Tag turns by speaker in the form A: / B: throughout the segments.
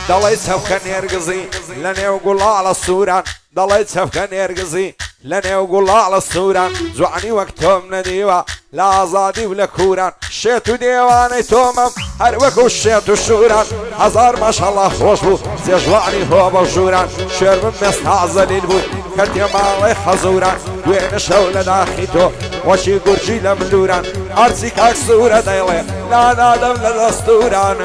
A: دەڵێ چەفکە نێرگزی لە نێو گوڵاڵە سووران دەڵێ چەفکە نێرگزی لە نێو گوڵاڵە سووران جوانی وەک تۆم نەدیوە لە ئازادی و لە کوران شێت و دێوانەی تۆمەم هەر وەکو شێت و شوران هەزار ماشەڵڵا خۆش بوو جێژوانی هۆ بە ژوران شێرمم مێستا زەلیل بوو کە تێماڵی خەزوران دوێنە شەو لە داخی تۆ وەچی گورجی لە ملوران ئارچی کاک سوورە دەیڵێ لا نادەم لە دەستوران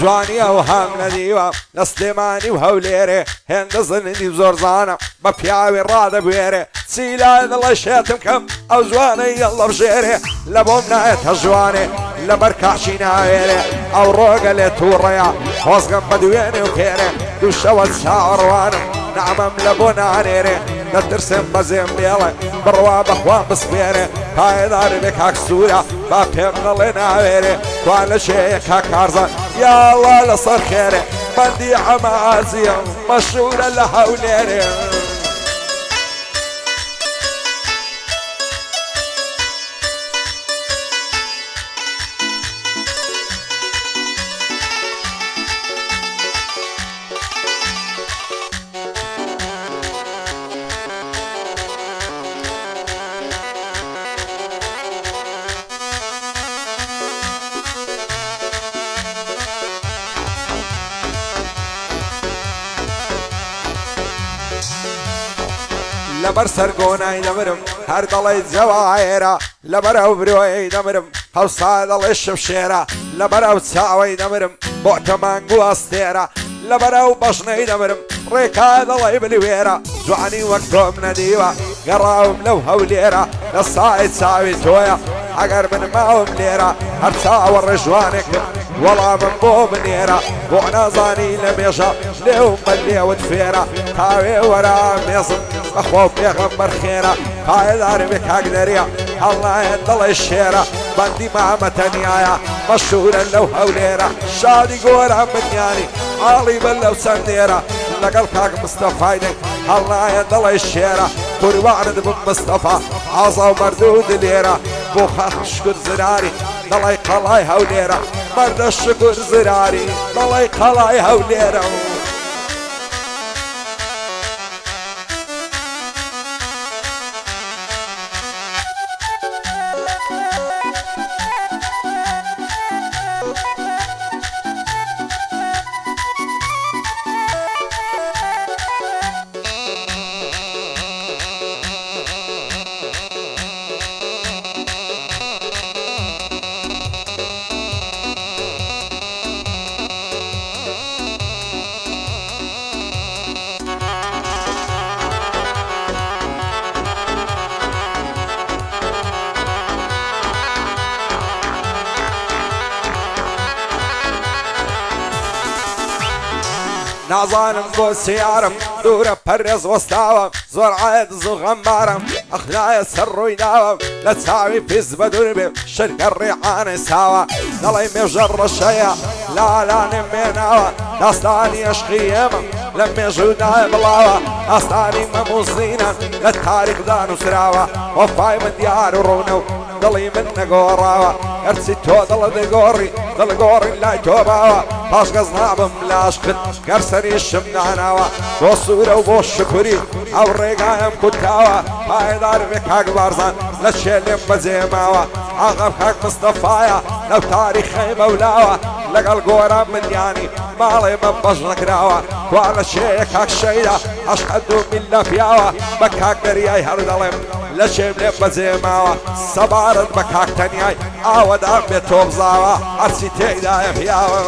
A: جوانی ئەو هەم نەدیوە لە سلێمانی و هەولێرێ هێندە زنی زۆرزانە بە پیاوی ڕادەبوێرێ چی لای دڵی شێتم کەم ئەو جوانەی ئەڵە بژێرێ لە بۆم نایەتە جوانێ لەبەر کاچی ناوێرێ ئەو ڕۆگە لێ تووڕەیە خۆزگەم بە دوێنێ و پێرێ دوو شەوە چاوەڕوانم نامەم لە بۆ نانێرێ دەترسم بەزێم بێڵێ بڕوا بەخوام بسپێرێ پایداری بێ کاک سوورە با پێم نەڵێ ناوێرێ توان لە شێیە کاک کارزان یاڵا لەسەر خێرێ بەندی عەمازیە مەشهورە لە هەولێرێ لەبەر سەرگۆنای دەمرم هەر دەڵێ جەواهێرە لەبەر ئەو برۆیەی دەمرم هەوسا دەڵێ شمشێرە لەبەر ئەو چاوەی دەمرم بۆ تەمانگو ئەستێرە لەبەر ئەو بەشنەی دەمرم ڕێکا دەڵێ بلوێرە جوانی وەک تۆم نەدیوە گەڕاوم لەو هەولێرە لە سای چاوی تۆیە ئەگەر من ماوم لێرە هەر چاوە ڕێژوانێکم وەڵامم بۆ بنێرە بۆ نازانی لە مێژە لێوم بە لێوت فێرە تاوێ وەرا مێزم بەخۆ پێغەمبەر خێرە پایداری بێ کاک دەریە هەڵنایەن دڵی شێرە بەندی مامەتەنیایە مەشهورە لەو هەولێرە شادی گۆرە بنیانی ئاڵی بن لەو چەندێرە لەگەڵ کاک مستەفایدەی هەڵنایەن دڵی شێرە قوربانت بم مستەفا ئازا و مەردوو دلێرە بۆ خەڵک شکر زراری دڵی قەڵای هەولێرە مەردە شکر زراری دڵی قەڵای هەولێرە نازانم بۆ سیارم دوورە پەرێز وەستاوە زۆر عایەت زوو غەمبارم ئەخلایە سەر ڕووی داوە لە چاوی پیس بە دوور بێ شرکە ڕێعانەی ساوە دەڵێ مێژە ڕەشەیە لاڵانێ مێناوە داستانی عشقی ئێمە لە مێژوودای بڵاوە ئاستانی مەموزینە لە تاریخدا نووسراوە وەفای من دیار و ڕوونە و دڵی من نەگۆڕاوە هەرچی تۆ دڵە دەگۆڕی دڵگۆڕی لای تۆ باوە پاش گەز نابم لاشکت گەر سەریشم ناناوە بۆ سوورە و بۆ شکوری ئەو ڕێگایم کوتاوە پایدار بێ کاک بارزان لە چێلێم بەجێماوە ئاغا کاک مستەفایە لەو تاریخەی مەولاوە لەگەڵ گۆران منیانی ماڵێ من بەش نەکراوە وا لە شێیە کاک شەیدا ئەشهەد و میلە پیاوە بە کاک دەریای هەر دەڵێم لە شێم لێم بەجێماوە سەبارەت بە کاک تەنیای ئاوەدام بێت تۆ بزاوە هەرچی تێیدایە پیاوە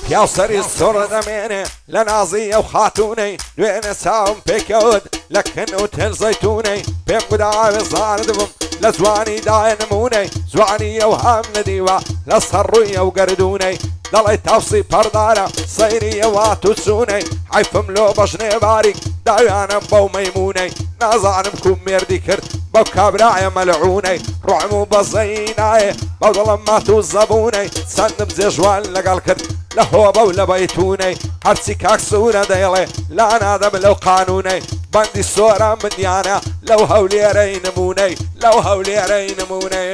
A: پیاو سەری سۆڕ دەمێنێ لە نازیە و خاتوونەی دوێنێ چاوم پێکەوت لە کن و تێل زەیتونەی پێم گوداوێ زاردبم لە جوانی دایە نمونەی جوانی ئەو هام نەدیوە لە سەر ڕوویە و گەردوونەی دەڵێ تاوسی پەردارە سەیری ئەوات و چوونەی حیفم لۆ بەژنێ باریک داویانم بەو مەیمونەی نازانم کوم مێردی کرد بەو کابرایە مەلعونەی ڕوعم و بەزەی نایە بەو دڵم مات و زەبوونەی چەندم جێژوان لەگەڵ کرد لە هۆبە و لە بەیتونەی هەرچی کاک سوورە دەیڵێ لا نادەم لەو قانونەی بەندی سۆران بندیانە لەو هەولێرەی نمونەی لەو هەولێرەی نمونەی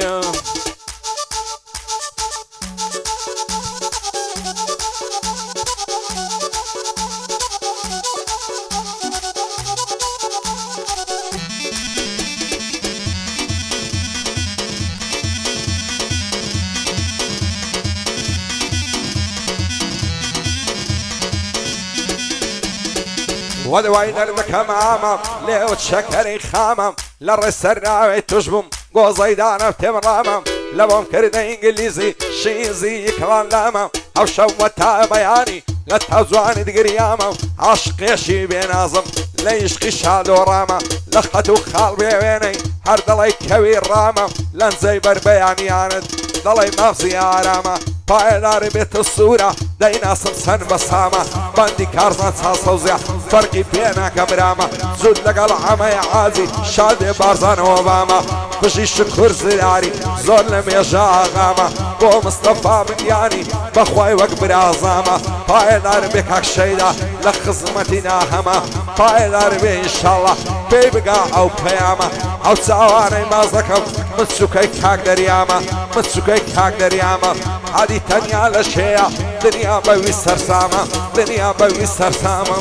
A: ودوای دەردەکەم ئامام لێوت شەکەری خامم لە ڕێسەر ناوێ توش بووم گۆزەیدانە پێم ڕامم لە بۆم کردە ئینگلیزی شیزی کڵان لامم ئەو شەومە تا بەیانی لە تاوجوانی دگریامە عاشقێشی بێنازم لە عیشقی شادۆڕامە لە خەت و خاڵ بێوێنەی هەر دڵی کەوی ڕامە لەنجەی بەربەیانیانت دڵی مافزی ئارامە پایداری بێتە سوورە دەیناسم چەند بەسامە بەندی کارزان چاسەوزیە فەرقی پێ ناکەم برامە زود لەگەڵ عەمەی عازی شادێ بارزانەوە بامە بژی شکر زراری زۆر لە مێژە ئاغامە بۆ مستەفا بنیانی بەخوای وەک برازامە پایدار بێ کاک شەیدا لە خزمەتی ناهەمە پایدار بێ ئینشاڵڵا پێی بگا ئەو پەیامە ئەو چاوانەی ماز دەکەم من سوکەی کاک دەریامە من سوکەی کاک دەریامە عادی تەنیا لە شێیە دنیا بەوی سەرسامە دنیا بەوی سەرسامە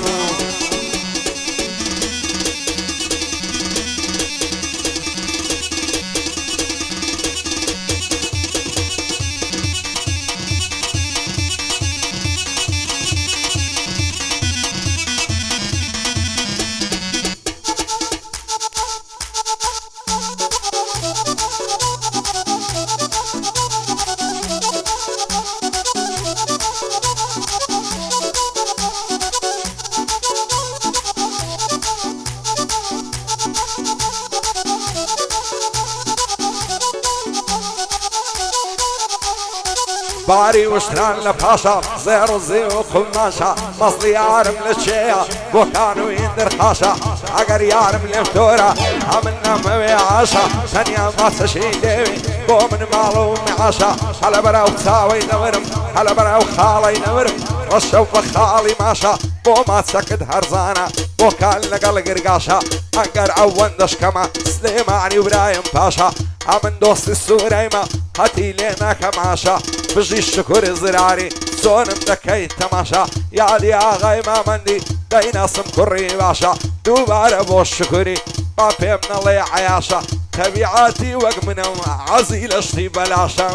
A: باری وشتران لە پاشە زێڕ و زێ و قماشە مەسڵی یارم لە چێیە بۆکان و ئیندرخاشە ئەگەر یارم لێم تۆرە هەمن نەمەوێ عاشە تەنیا ماچەشی لێوی بۆ من ماڵ و معاشە هەلە بەراو چاوەی نەورم هەلە بەراو خاڵەی نەورم ڕەشە بە خاڵی ماشە بۆ ماچەکت هەرزانە بۆکان لەگەڵ گرگاشە ئەگەر ئەوەندەشکەمە سلێمانی برایم پاشە ئەمن دۆستی سوورەیمە هەتی لێ ناکەم عاشە بژی شکر زراری سۆنم دەکەی تەماشا یادی ئاغای مامەندی دەیناسم کوڕی باشە دووبارە بۆ شکری با پێم نەڵێ عیاشە تەبیعاتی وەک منم عەزی لە شتی بەلاشە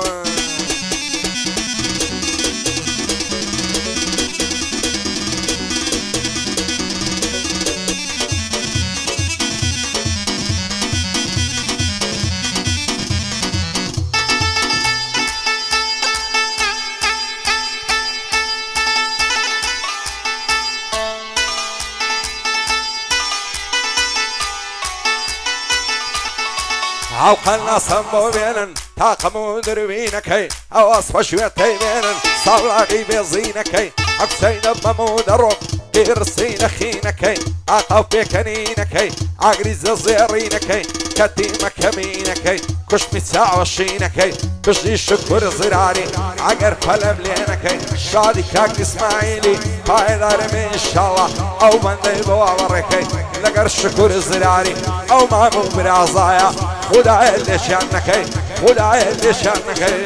A: ئەو قەناسەم بۆ بێنن تاقەم و دروینەکەی ئەوەس خۆشوێتەی بێنن ساڵاقی بێزینەکەی ئەکسەی دەبەم و دەڕۆم پیرسی نەخینەکەی ئاقاو پێکەنینەکەی ئاگریزە زێڕینەکەی کەتیمە کەمینەکەی کوشمی چاوەشینەکەی بژی شکر زراری ئەگەر پەلەم لێنەکەی شادی کاک ئیسماعیلی پایدارم ئینشاڵڵا ئەو بەندەی بۆ ئاوەڕێکەی لەگەر شکر زراری ئەو مام و برازایە خدایە لێشیان نەکەی خدایە لێشیان نەکەی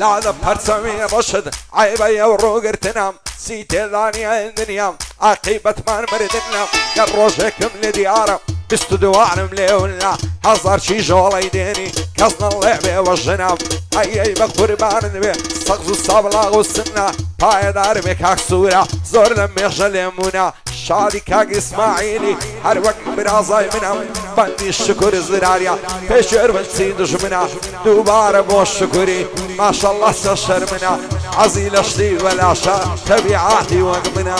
A: لا ذا برسمي رشد عيبي وروقرتنام سيتي ذاني الدنيا عقيبة ما مردنا كالروجكم لديارة بستو دوانم ليونا هزار شي جولي ديني كزنا اللعبة والجناب اي بقربان نبي سقزو الصبلاغ والسنة باي دار بكاك سورة زور لم يخجل يمونا شادي كاك اسماعيلي هر وقت برازاي منهم بندي الشكر زراريا بشير بنسي دجمنا دوباره بو شكري ما شاء الله سشر منا عزيل اشتي ولا شا تبعاتي وقمنا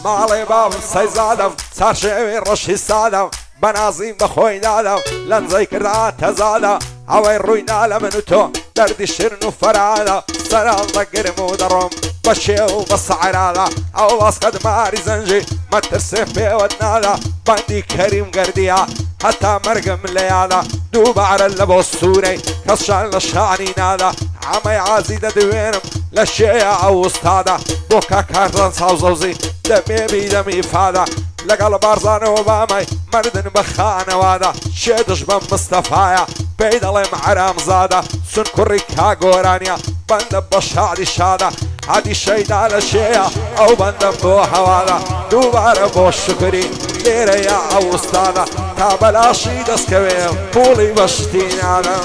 A: مالي باب سيزادم صار شوي رشي سادم بنازيم بخوي دادم لن ذكرات تزادم عوي روي نالا منو تو دردي شرنو فرادا سرال ذكر مودرم بشيو بصعرادا او باسقد ماري زنجي ما ترسف بي ودنادا باندي كريم قرديا حتى مرقم ليادا دوب على اللبو السوري كسشان لشاني نادا عمي عازيدة دوينم للشيع او استادا بوكا كاردان ساوزوزي دمي بيدمي فادا لقل بارزان وبامي مردن بخانة وادا شيدش بمصطفايا بيد الله محرام زادا سن كوري كاغورانيا بند بشادي شادا هادي شيدا لشيع او بند بو حوادا دوباره بو شكري ليرة يا او استادا تابلا شيدس كويم بولي بشتينادا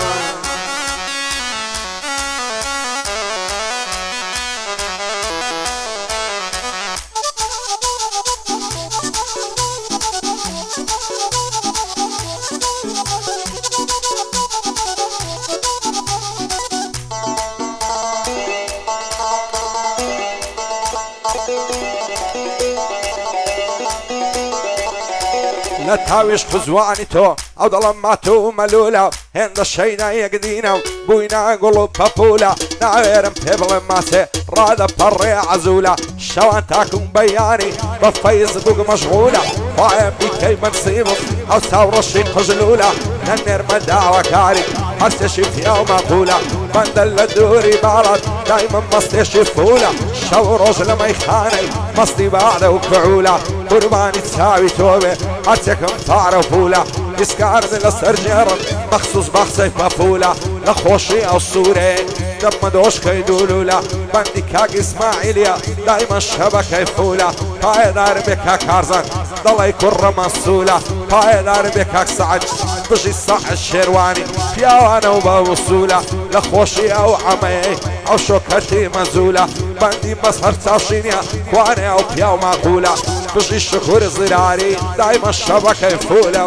A: نتاويش خزواني تو او ظلماتو ملولا هند الشينا يقدينا بوينا قلوب بابولا نعيرم تبل ماسي رادا بري عزولا شوان تاكم بياني بفايز بوق مشغولة فايم بيكي منصيبم او ثورة الشيق خجلولا ننير مدعوة كاري هرسيشي في يوم مقولة بندل الدوري بالد دايما مستيشي فولة شو رجل ما يخاني مصدي بعده وكعولة قرباني تساوي توبة هرسيكم تعرفولا اسكار من السرجيرن مخصوص بخصي بفولة لخوشي او السوري دم دوش كيدولولا بندي كاك اسماعيليا دايما الشبكة يفولة هاي دار بكاك كارزان ضل يكر مسولة هاي دار بكاك سعد بجي الصح الشيرواني بياوانا وبوصولة لخوشي او عمي او شوكتي مزولة بندي مسهر تاشينيا كواني او بياو معقولة بجي الشكور زراري دايما الشبكة يفولة